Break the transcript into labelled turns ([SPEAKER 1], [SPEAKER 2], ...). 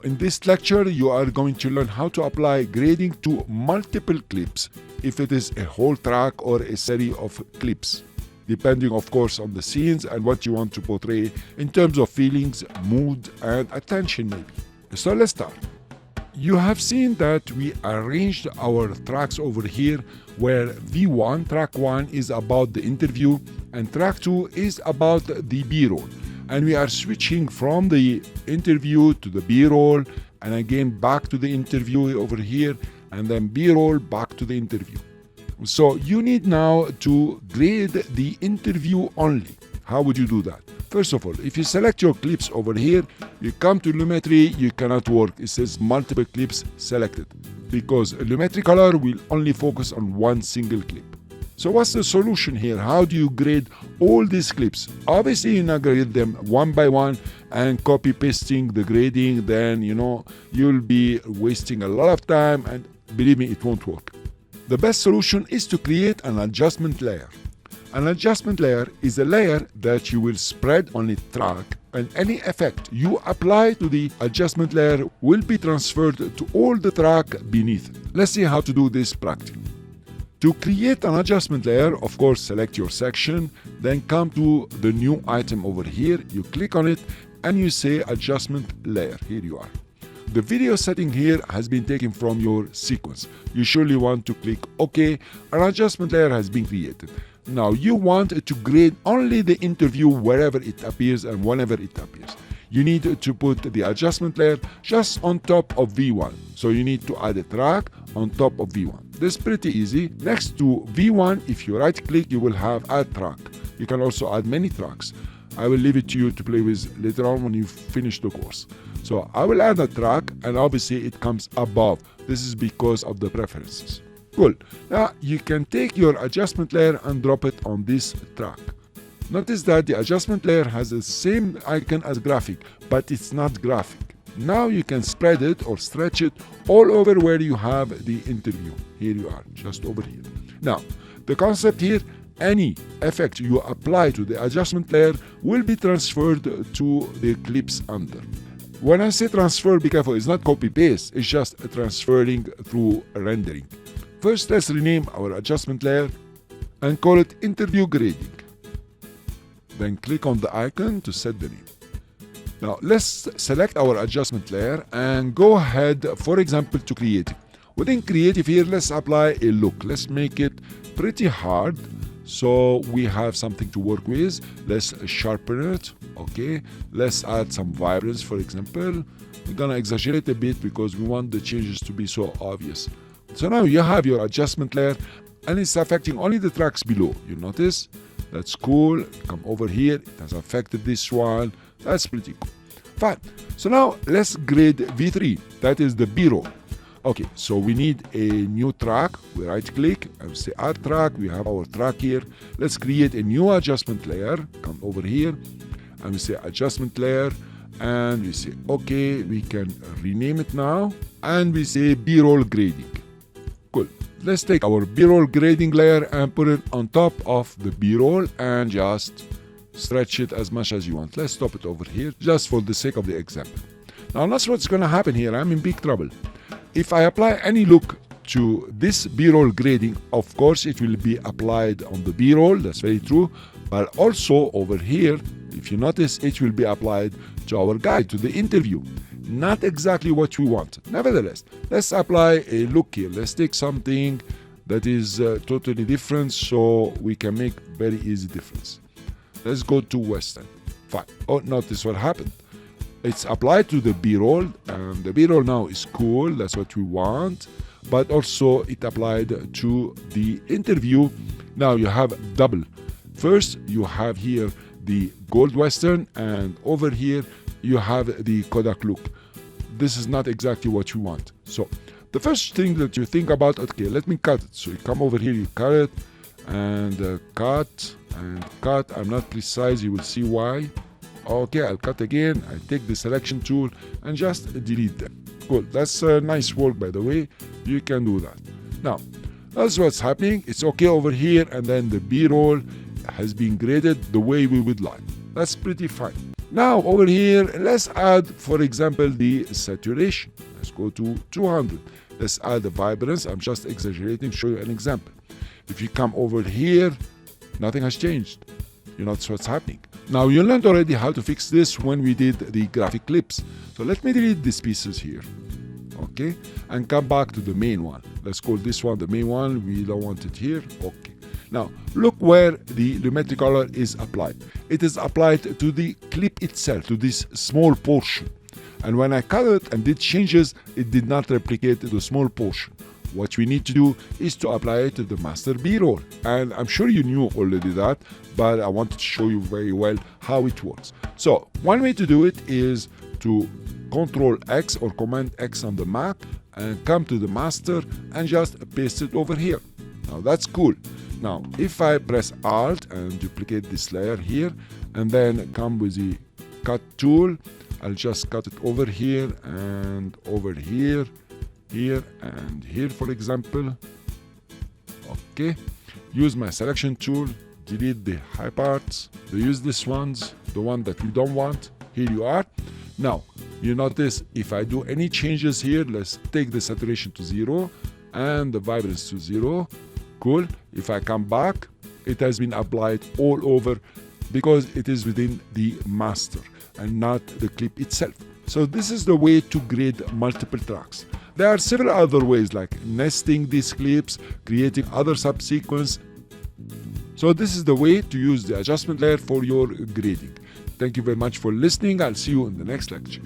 [SPEAKER 1] In this lecture, you are going to learn how to apply grading to multiple clips, if it is a whole track or a series of clips, depending of course on the scenes and what you want to portray in terms of feelings, mood, and attention maybe. So let's start. You have seen that we arranged our tracks over here, where V1, track 1 is about the interview and track 2 is about the B-roll. And we are switching from the interview to the B-roll and again back to the interview over here and then B-roll back to the interview. So you need now to grade the interview only. How would you do that? First of all, if you select your clips over here, you come to Lumetri, you cannot work. It says multiple clips selected because Lumetri Color will only focus on one single clip. So what's the solution here? How do you grade all these clips? Obviously, you're not grade them one by one and copy pasting the grading. Then, you'll be wasting a lot of time and believe me, it won't work. The best solution is to create an adjustment layer. An adjustment layer is a layer that you will spread on a track, and any effect you apply to the adjustment layer will be transferred to all the track beneath. Let's see how to do this practically. To create an adjustment layer, of course, select your section, then come to the new item over here, you click on it, and you say adjustment layer. Here you are. The video setting here has been taken from your sequence. You surely want to click OK. An adjustment layer has been created. Now you want to grade only the interview wherever it appears and whenever it appears. You need to put the adjustment layer just on top of V1. So you need to add a track on top of V1. This is pretty easy. Next to V1, if you right click, you will have add track. You can also add many tracks. I will leave it to you to play with later on when you finish the course. So I will add a track and obviously it comes above. This is because of the preferences. Cool. Now you can take your adjustment layer and drop it on this track. Notice that the adjustment layer has the same icon as graphic, but it's not graphic. Now you can spread it or stretch it all over where you have the interview. Here you are, just over here. Now, the concept here, any effect you apply to the adjustment layer will be transferred to the clips under. When I say transfer, be careful, it's not copy-paste, it's just transferring through rendering. First, let's rename our adjustment layer and call it interview grading. Then click on the icon to set the name. Now let's select our adjustment layer and go ahead, for example, to creative. Within creative here, let's apply a look. Let's make it pretty hard so we have something to work with. Let's sharpen it. Okay, let's add some vibrance, for example. We're gonna exaggerate a bit because we want the changes to be so obvious. So now you have your adjustment layer and it's affecting only the tracks below. You notice? That's cool. Come over here. It has affected this one. That's pretty cool. Fine. So now let's grade V3. That is the B-roll. Okay, so we need a new track. We right click and say add track. We have our track here. Let's create a new adjustment layer. Come over here and we say adjustment layer and we say okay. We can rename it now and we say B-roll grading. Cool. Let's take our B-roll grading layer and put it on top of the B-roll and just stretch it as much as you want. Let's stop it over here just for the sake of the example. Now that's what's going to happen here. I'm in big trouble. If I apply any look to this B-roll grading, of course it will be applied on the B-roll. That's very true. But also over here, if you notice, it will be applied to our guide, to the interview. Not exactly what we want. Nevertheless, let's apply a look here. Let's take something that is totally different so we can make very easy difference. Let's go to Western. Fine. Oh, notice what happened. It's applied to the B-roll and the B-roll now is cool. That's what we want. But also it applied to the interview. Now you have double. First, you have here the gold Western and over here you have the Kodak look. This is not exactly what you want. So the first thing that you think about, okay, let me cut it. So you come over here, you cut it and cut and cut. I'm not precise, you will see why. Okay, I'll cut again. I take the selection tool and just delete them. Cool, that's nice work by the way. You can do that. Now, that's what's happening. It's okay over here and then the B-roll has been graded the way we would like. That's pretty fine. Now over here, let's add, for example, the saturation. Let's go to 200. Let's add the vibrance. I'm just exaggerating to show you an example. If you come over here, nothing has changed. You notice what's happening. Now you learned already how to fix this when we did the graphic clips. So let me delete these pieces here. Okay, and come back to the main one. Let's call this one the main one. We don't want it here. Okay. Now look where the Lumetri color is applied. It is applied to the clip itself, to this small portion. And when I cut it and did changes, it did not replicate the small portion. What we need to do is to apply it to the master B-roll. And I'm sure you knew already that, but I wanted to show you very well how it works. So one way to do it is to Control X or Command X on the Mac and come to the master and just paste it over here. Now that's cool. Now if I press Alt and duplicate this layer here and then come with the cut tool, I'll just cut it over here and over here, here and here, for example. Okay, use my selection tool, delete the high parts, the useless ones, the one that we don't want. Here you are. Now you notice if I do any changes here, let's take the saturation to 0 and the vibrance to 0. Cool. If I come back, it has been applied all over because it is within the master and not the clip itself. So this is the way to grade multiple tracks. There are several other ways like nesting these clips, creating other subsequence. So this is the way to use the adjustment layer for your grading. Thank you very much for listening. I'll see you in the next lecture.